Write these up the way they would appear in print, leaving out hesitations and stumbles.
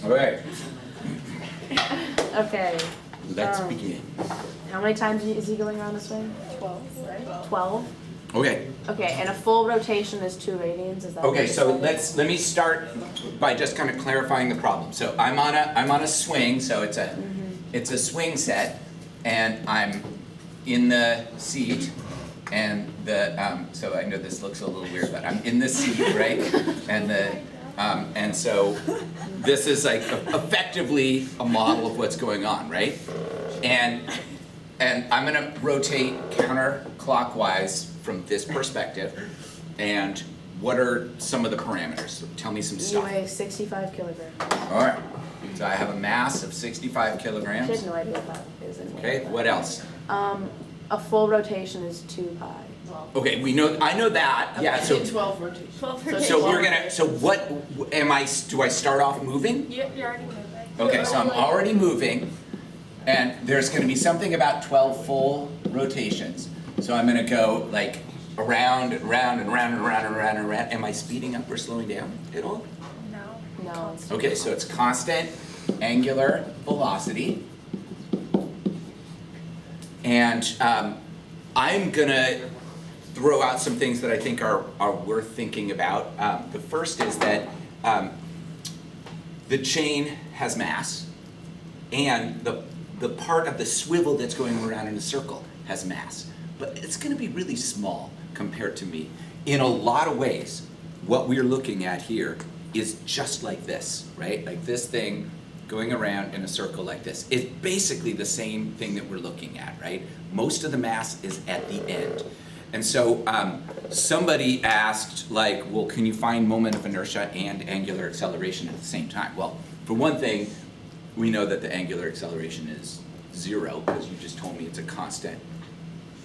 All right, Okay. let's begin. How many times is he going around the swing? 12, right? 12? Okay, Okay, and a full rotation is 2 radians, is that what okay, you so said? let me start by just kind of clarifying the problem. So I'm on a swing, so it's a swing set, and I'm in the seat, and so I know this looks a little weird, but I'm in the seat, right? And so this is like effectively a model of what's going on, right? And I'm gonna rotate counterclockwise from this perspective. And what are some of the parameters? So tell me some You stuff. weigh 65 kilograms. All right, so I have a mass of 65 I had kilograms. no idea what that is anymore. Okay, what else? A full rotation is 2 pi. Okay, I know that, yeah, so, 12 rotations. 12 so we're gonna, so what, do I start off moving? You're already moving. Okay, so I'm already moving, and there's gonna be something about 12 full rotations. So I'm gonna go like around and round and round and round and round and round. Am I speeding up or slowing down at all? No. No, it's Okay, so it's constant angular velocity. And I'm gonna throw out some things that I think are worth thinking about. The first is that the chain has mass, and the part of the swivel that's going around in a circle has mass. But it's gonna be really small compared to me. In a lot of ways, what we're looking at here is just like this, right? Like this thing going around in a circle like this. It's basically the same thing that we're looking at, right? Most of the mass is at the end. And so somebody asked, like, well, can you find moment of inertia and angular acceleration at the same time? Well, for one thing, we know that the angular acceleration is 0 because you just told me it's a constant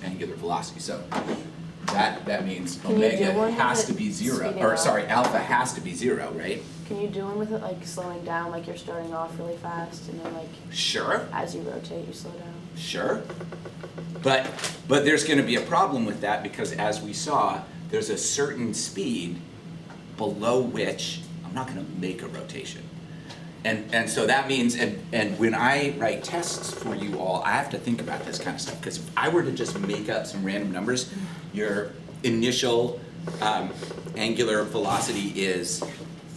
angular velocity. So that means Can you do omega one with has it to be 0, speeding or up? sorry, alpha has to be 0, right? Can you do one with it like slowing down, like you're starting off really fast and then like Sure. as you rotate you slow down? Sure. But there's going to be a problem with that because as we saw, there's a certain speed below which I'm not going to make a rotation. And so that means, and when I write tests for you all, I have to think about this kind of stuff because if I were to just make up some random numbers, your initial angular velocity is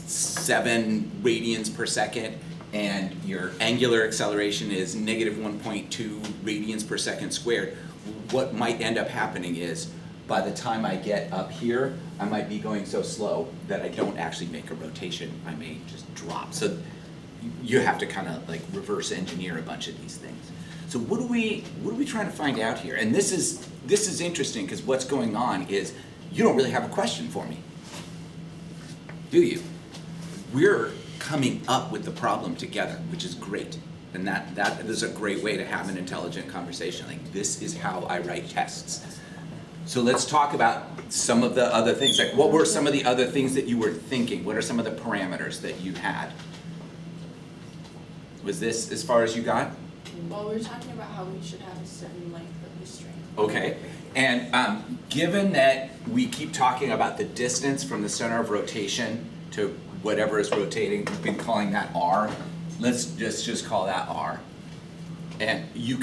7 radians per second, and your angular acceleration is negative 1.2 radians per second squared. What might end up happening is, by the time I get up here, I might be going so slow that I don't actually make a rotation. I may just drop. So you have to kind of like reverse engineer a bunch of these things. So what are we trying to find out here? And this is interesting because what's going on is you don't really have a question for me, do you? We're coming up with the problem together, which is great. And that is a great way to have an intelligent conversation. Like, this is how I write tests. So let's talk about some of the other things. Like, what were some of the other things that you were thinking? What are some of the parameters that you had? Was this as far as you got? Well, we were talking about how we should have a certain length of restraint. Okay. And given that we keep talking about the distance from the center of rotation to whatever is rotating, we've been calling that R. Let's just call that R. And we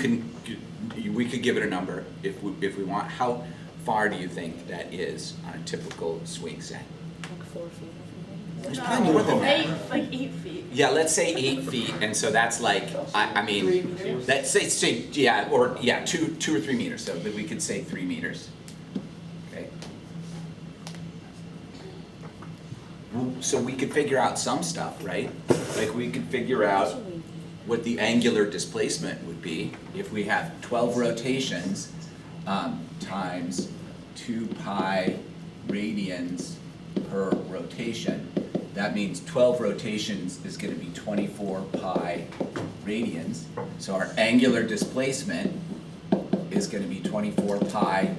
could give it a number if we want. How far do you think that is on a typical swing set? Like 4 feet or something? There's probably more than that. Like 8 feet. Yeah, let's say 8 feet, and so that's like, I 3 mean, meters. let's say, yeah, or, yeah, 2 or 3 meters, so that we could say 3 meters. Okay. So we could figure out some stuff, right? Like, we could figure out what the angular displacement would be if we have 12 rotations times 2 pi radians per rotation. That means 12 rotations is going to be 24 pi radians. So our angular displacement is going to be 24 pi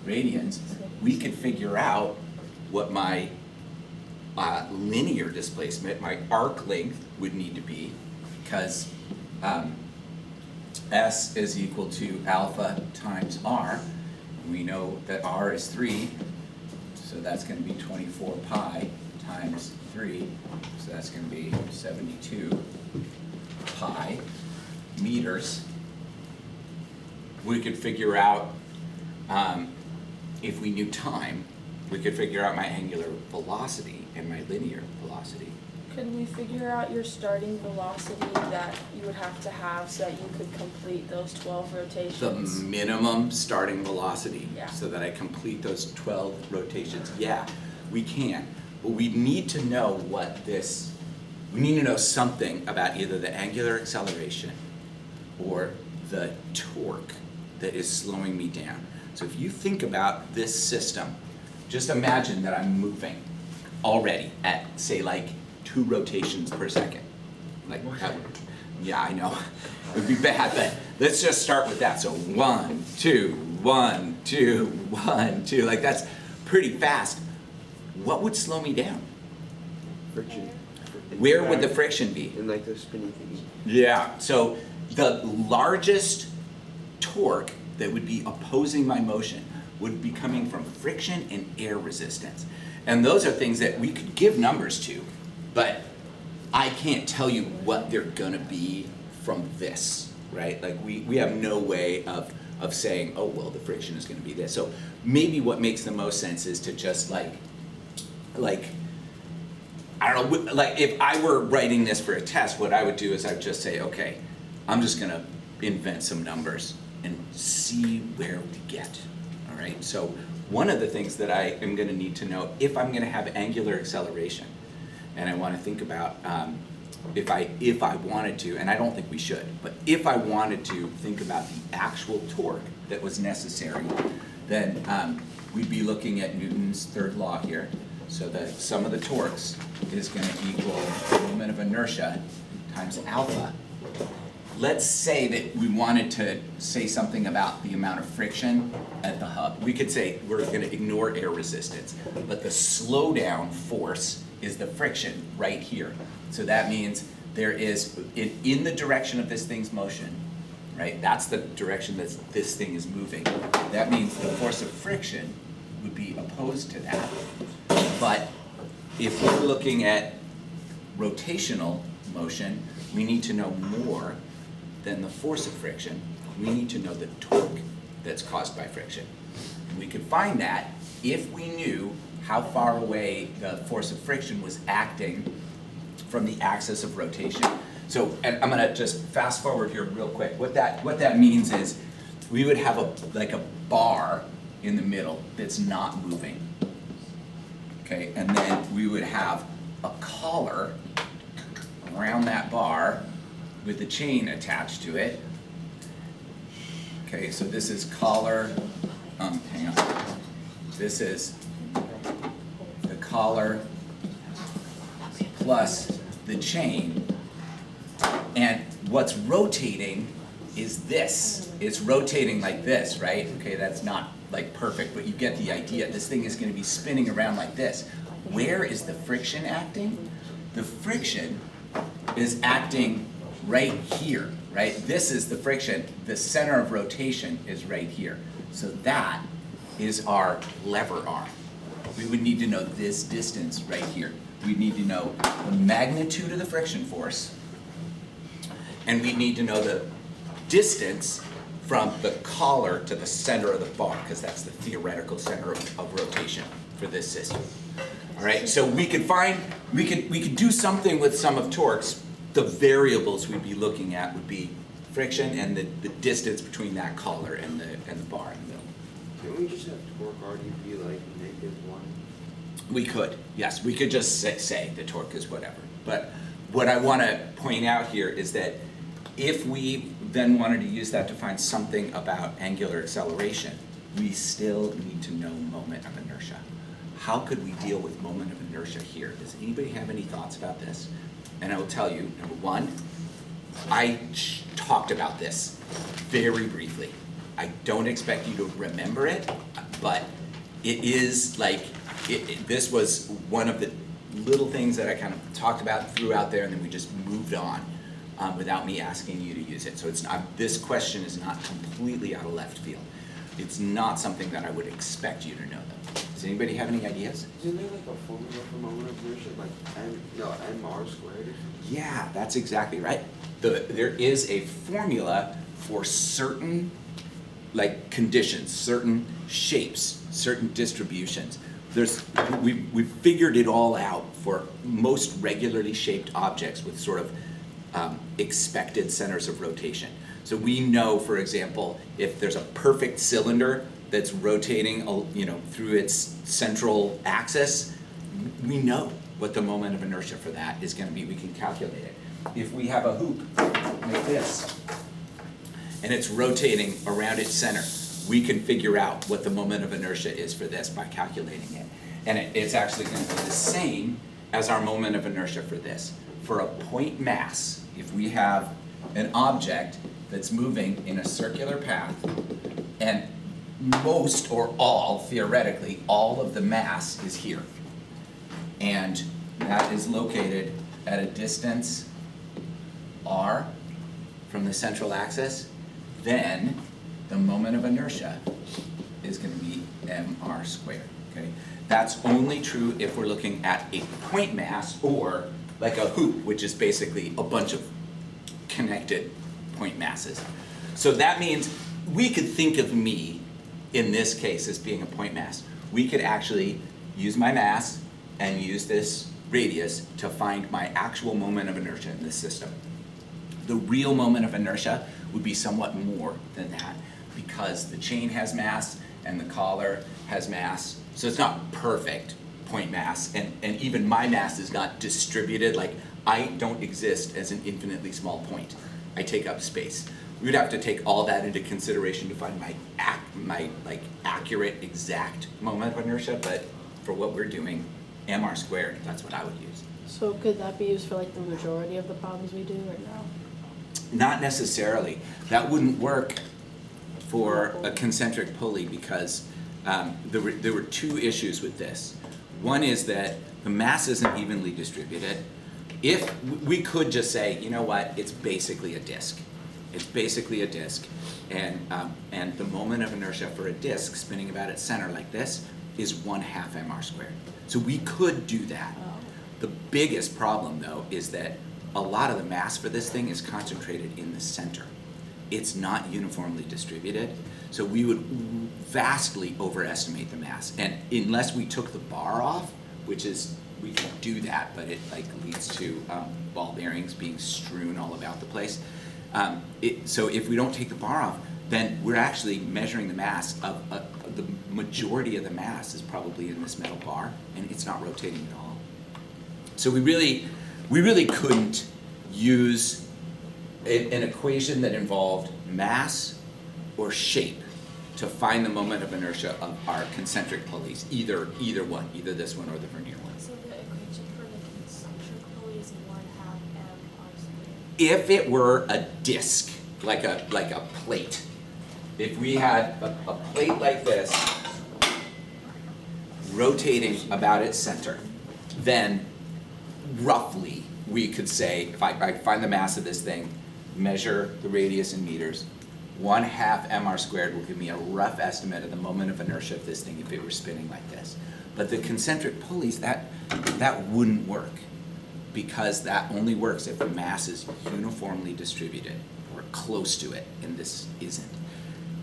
radians. We could figure out what my linear displacement, my arc length, would need to be, because S is equal to alpha times R. We know that R is 3, so that's going to be 24 pi times 3, so that's going to be 72 pi meters. We could figure out, if we knew time, we could figure out my angular velocity and my linear velocity. Could we figure out your starting velocity that you would have to have so that you could complete those 12 The rotations? minimum starting velocity, Yeah. so that I complete those 12 rotations. Yeah, we can, but we need to know we need to know something about either the angular acceleration or the torque that is slowing me down. So if you think about this system, just imagine that I'm moving already at, say, like 2 rotations per second. Like, yeah, I know, it would be bad, but let's just start with that. So 1, 2, 1, 2, 1, 2, like that's pretty fast. What would slow me down? Friction. Where would the friction be? And like those spinny thingies. Yeah, so the largest torque that would be opposing my motion would be coming from friction and air resistance. And those are things that we could give numbers to, but I can't tell you what they're gonna be from this, right? Like we have no way of saying, oh, well, the friction is gonna be this. So maybe what makes the most sense is to just like, I don't know, like if I were writing this for a test, what I would do is I'd just say, okay, I'm just gonna invent some numbers and see where we get, all right? So one of the things that I am gonna need to know, if I'm gonna have angular acceleration, and I wanna think about if I wanted to, and I don't think we should, but if I wanted to think about the actual torque that was necessary, then we'd be looking at Newton's third law here. So the sum of the torques is gonna equal the moment of inertia times alpha. Let's say that we wanted to say something about the amount of friction at the hub. We could say we're gonna ignore air resistance, but the slowdown force is the friction right here. So that means there is, in the direction of this thing's motion, right? That's the direction that this thing is moving. That means the force of friction would be opposed to that. But if we're looking at rotational motion, we need to know more than the force of friction. We need to know the torque that's caused by friction. And we could find that if we knew how far away the force of friction was acting from the axis of rotation. So, and I'm gonna just fast forward here real quick. What that means is we would have a bar in the middle that's not moving. Okay, and then we would have a collar around that bar with the chain attached to it. Okay, so this is collar, hang on. This is the collar plus the chain. And what's rotating is this. It's rotating like this, right? Okay, that's not like perfect, but you get the idea. This thing is gonna be spinning around like this. Where is the friction acting? The friction is acting right here, right? This is the friction. The center of rotation is right here. So that is our lever arm. We would need to know this distance right here. We'd need to know the magnitude of the friction force, and we need to know the distance from the collar to the center of the bar, because that's the theoretical center of rotation for this system. All right, so we could do something with sum of torques. The variables we'd be looking at would be friction and the distance between that collar and the bar in the middle. Can't we just have torque already be like -1? We could, yes, we could just say the torque is whatever. But what I want to point out here is that if we then wanted to use that to find something about angular acceleration, we still need to know moment of inertia. How could we deal with moment of inertia here? Does anybody have any thoughts about this? And I will tell you, number one, I talked about this very briefly. I don't expect you to remember it, but it is like, this was one of the little things that I kind of talked about, threw out there, and then we just moved on without me asking you to use it. So it's not, this question is not completely out of left field. It's not something that I would expect you to know though. Does anybody have any ideas? Isn't there like a formula for moment of inertia, like mr squared or something? Yeah, that's exactly right. There is a formula for certain like conditions, certain shapes, certain distributions. We've figured it all out for most regularly shaped objects with sort of expected centers of rotation. So we know, for example, if there's a perfect cylinder that's rotating, through its central axis, we know what the moment of inertia for that is going to be. We can calculate it. If we have a hoop like this, and it's rotating around its center, we can figure out what the moment of inertia is for this by calculating it. And it's actually going to be the same as our moment of inertia for this. For a point mass, if we have an object that's moving in a circular path, and most or all, theoretically, all of the mass is here. And that is located at a distance r from the central axis, then the moment of inertia is going to be mr squared, okay? That's only true if we're looking at a point mass or like a hoop, which is basically a bunch of connected point masses. So that means we could think of me in this case as being a point mass. We could actually use my mass and use this radius to find my actual moment of inertia in this system. The real moment of inertia would be somewhat more than that because the chain has mass and the collar has mass. So it's not perfect point mass, and even my mass is not distributed. Like, I don't exist as an infinitely small point. I take up space. We would have to take all that into consideration to find my accurate, exact moment of inertia, but for what we're doing, mr squared, that's what I would use. So could that be used for like the majority of the problems we do or no? Not necessarily. That wouldn't work for a concentric pulley because there were two issues with this. One is that the mass isn't evenly distributed. If we could just say, you know what, it's basically a disk. It's basically a disk, and the moment of inertia for a disk spinning about its center like this is 1/2 mr squared. So we could do that. Oh. The biggest problem, though, is that a lot of the mass for this thing is concentrated in the center. It's not uniformly distributed, so we would vastly overestimate the mass. And unless we took the bar off, which is, we can do that, but it leads to ball bearings being strewn all about the place. So if we don't take the bar off, then we're actually measuring the mass of the majority of the mass is probably in this metal bar, and it's not rotating at all. So we really couldn't use an equation that involved mass or shape to find the moment of inertia of our concentric pulleys, either one, either this one or the Vernier one. So the equation for the concentric pulley is 1/2 mr squared. If it were a disc, like a plate, if we had a plate like this rotating about its center, then roughly we could say, if I find the mass of this thing, measure the radius in meters, 1/2 mr squared will give me a rough estimate of the moment of inertia of this thing if it were spinning like this. But the concentric pulleys, that wouldn't work, because that only works if the mass is uniformly distributed or close to it, and this isn't.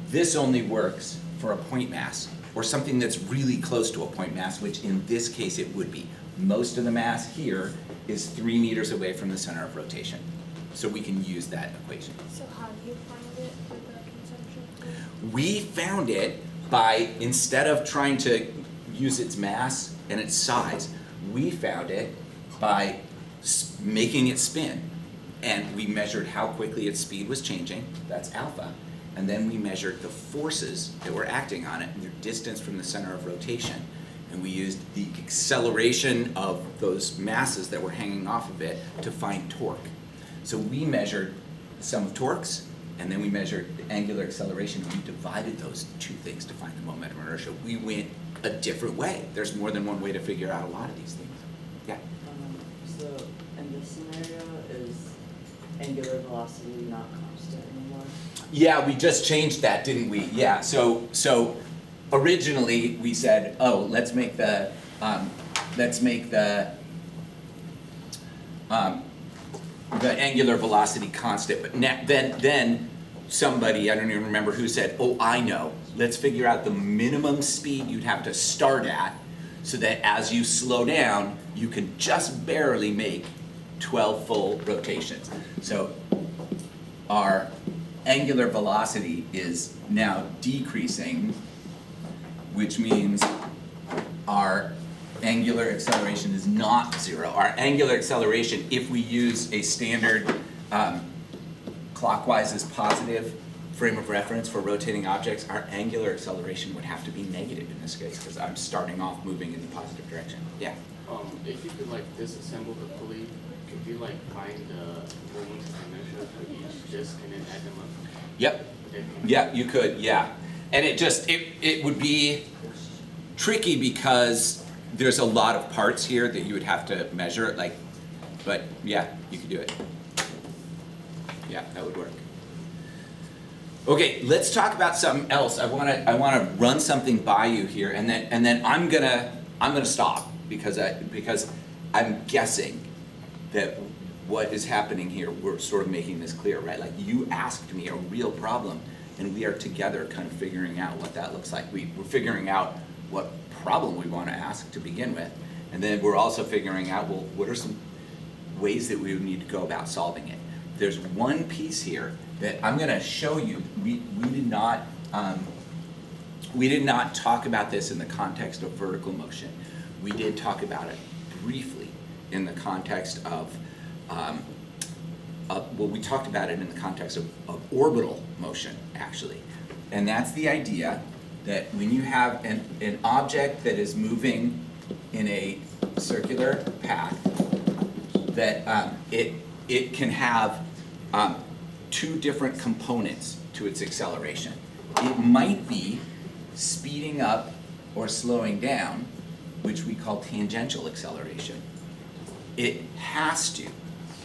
This only works for a point mass, or something that's really close to a point mass, which in this case it would be. Most of the mass here is 3 meters away from the center of rotation. So we can use that equation. So how do you find it for the concentric pulley? We found it by, instead of trying to use its mass and its size, we found it by making it spin. And we measured how quickly its speed was changing, that's alpha, and then we measured the forces that were acting on it and their distance from the center of rotation. And we used the acceleration of those masses that were hanging off of it to find torque. So we measured the sum of torques, and then we measured the angular acceleration, and we divided those two things to find the moment of inertia. We went a different way. There's more than one way to figure out a lot of these things. Yeah? So in this scenario, is angular velocity not constant anymore? Yeah, we just changed that, didn't we? Yeah, so originally, we said, oh, let's make the angular velocity constant, but then somebody, I don't even remember who, said, oh, I know, let's figure out the minimum speed you'd have to start at so that as you slow down, you can just barely make 12 full rotations. So our angular velocity is now decreasing, which means our angular acceleration is not zero. Our angular acceleration, if we use a standard clockwise is positive frame of reference for rotating objects, our angular acceleration would have to be negative in this case, because I'm starting off moving in the positive direction. Yeah. If you could like disassemble the pulley, could you like find the moments dimension for each disc and then add them up? Yep. Yeah, you could, yeah. And it would be tricky because there's a lot of parts here that you would have to measure, like, but yeah, you could do it. Yeah, that would work. Okay, let's talk about something else. I wanna run something by you here, and then I'm gonna stop because I'm guessing that what is happening here, we're sort of making this clear, right? Like, you asked me a real problem, and we are together kind of figuring out what that looks like. We're figuring out what problem we want to ask to begin with, and then we're also figuring out, well, what are some ways that we would need to go about solving it. There's one piece here that I'm going to show you. We did not talk about this in the context of vertical motion. We did talk about it briefly in the context of well, we talked about it in the context of orbital motion, actually. And that's the idea that when you have an object that is moving in a circular path, that it can have two different components to its acceleration. It might be speeding up or slowing down, which we call tangential acceleration. It has to,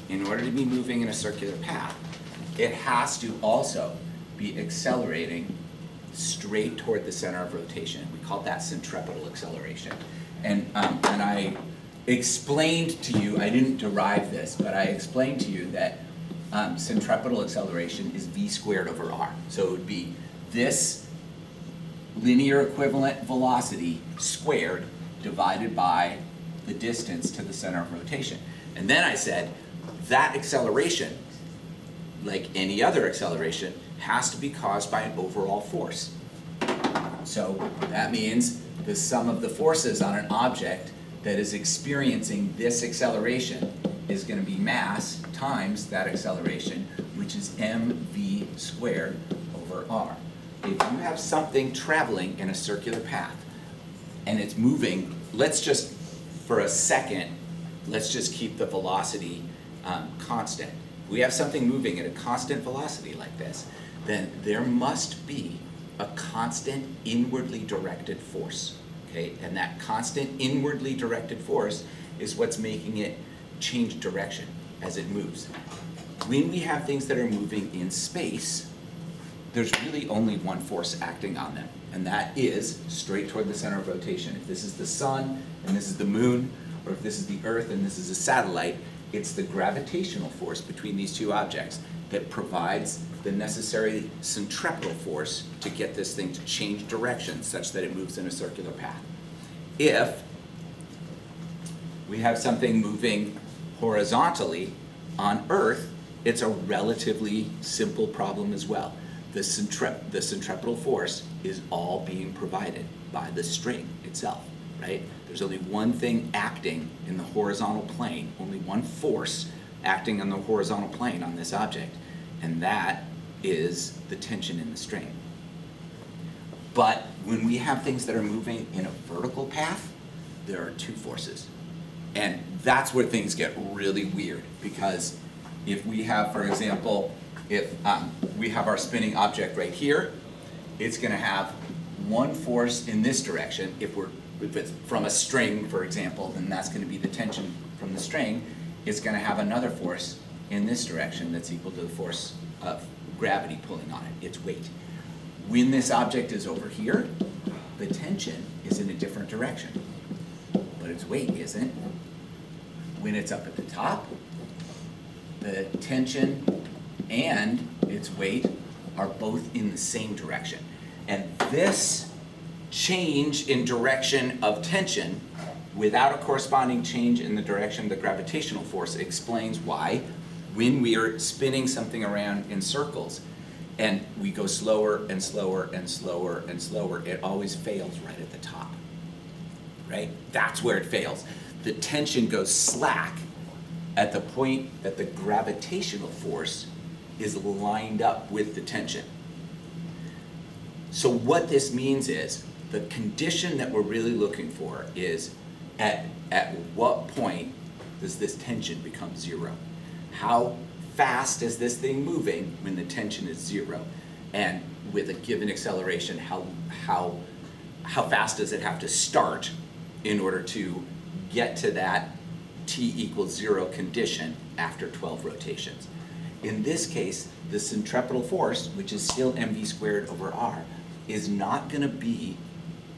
in order to be moving in a circular path, it has to also be accelerating straight toward the center of rotation. We call that centripetal acceleration. And I explained to you, I didn't derive this, but I explained to you that centripetal acceleration is v squared over r. So it would be this linear equivalent velocity squared divided by the distance to the center of rotation. And then I said, that acceleration, like any other acceleration, has to be caused by an overall force. So that means the sum of the forces on an object that is experiencing this acceleration is going to be mass times that acceleration, which is mv squared over r. If you have something traveling in a circular path and it's moving, let's just, for a second, let's just keep the velocity constant. If we have something moving at a constant velocity like this, then there must be a constant inwardly directed force, okay? And that constant inwardly directed force is what's making it change direction as it moves. When we have things that are moving in space, there's really only one force acting on them, and that is straight toward the center of rotation. If this is the sun and this is the moon, or if this is the earth and this is a satellite, it's the gravitational force between these two objects that provides the necessary centripetal force to get this thing to change direction such that it moves in a circular path. If we have something moving horizontally on Earth, it's a relatively simple problem as well. The centripetal force is all being provided by the string itself, right? There's only one thing acting in the horizontal plane, only one force acting on the horizontal plane on this object, and that is the tension in the string. But when we have things that are moving in a vertical path, there are two forces. And that's where things get really weird, because if we have, for example, if we have our spinning object right here, it's going to have one force in this direction. If it's from a string, for example, then that's going to be the tension from the string. It's going to have another force in this direction that's equal to the force of gravity pulling on it, its weight. When this object is over here, the tension is in a different direction, but its weight isn't. When it's up at the top, the tension and its weight are both in the same direction. And this change in direction of tension without a corresponding change in the direction of the gravitational force explains why when we are spinning something around in circles and we go slower and slower and slower and slower, it always fails right at the top, right? That's where it fails. The tension goes slack at the point that the gravitational force is lined up with the tension. So what this means is the condition that we're really looking for is at what point does this tension become zero? How fast is this thing moving when the tension is zero? And with a given acceleration, how fast does it have to start in order to get to that t equals 0 condition after 12 rotations? In this case, the centripetal force, which is still mv squared over r, is not going to be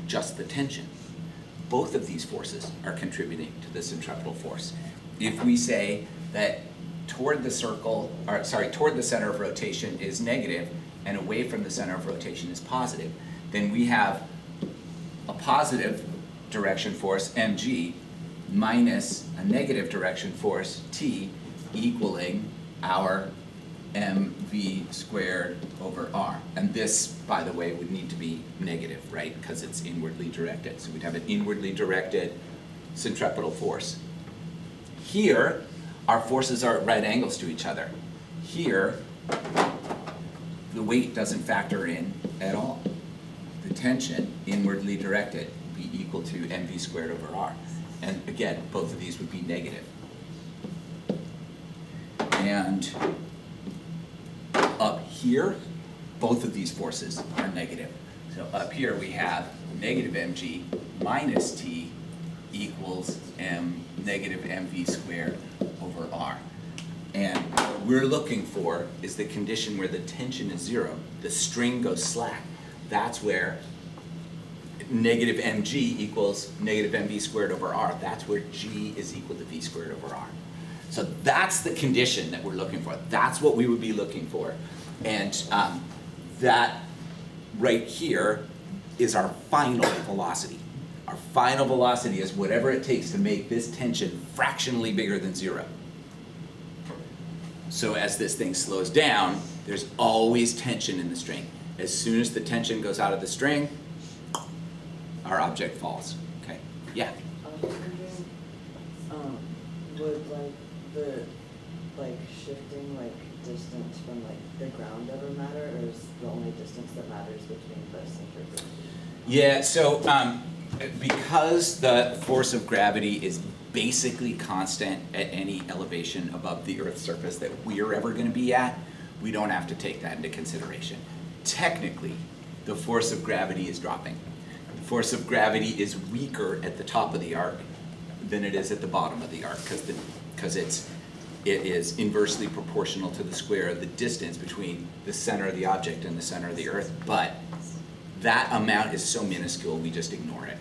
just the tension. Both of these forces are contributing to the centripetal force. If we say that toward the center of rotation is negative and away from the center of rotation is positive, then we have a positive direction force mg minus a negative direction force t equaling our mv squared over r. And this, by the way, would need to be negative, right? Because it's inwardly directed. So we'd have an inwardly directed centripetal force. Here, our forces are at right angles to each other. Here, the weight doesn't factor in at all. The tension, inwardly directed, would be equal to mv squared over r. And again, both of these would be negative. And up here, both of these forces are negative. So up here we have negative mg minus t equals negative mv squared over r. And what we're looking for is the condition where the tension is 0, the string goes slack. That's where negative mg equals negative mv squared over r. That's where g is equal to v squared over r. So that's the condition that we're looking for. That's what we would be looking for. And that right here is our final velocity. Our final velocity is whatever it takes to make this tension fractionally bigger than 0. So as this thing slows down, there's always tension in the string. As soon as the tension goes out of the string, our object falls. Okay? Yeah? I was wondering, would like the shifting distance from the ground ever matter, or is the only distance that matters between the center of rotation? Yeah, so because the force of gravity is basically constant at any elevation above the Earth's surface that we're ever going to be at, we don't have to take that into consideration. Technically, the force of gravity is dropping. The force of gravity is weaker at the top of the arc than it is at the bottom of the arc because it is inversely proportional to the square of the distance between the center of the object and the center of the Earth, but that amount is so minuscule we just ignore it.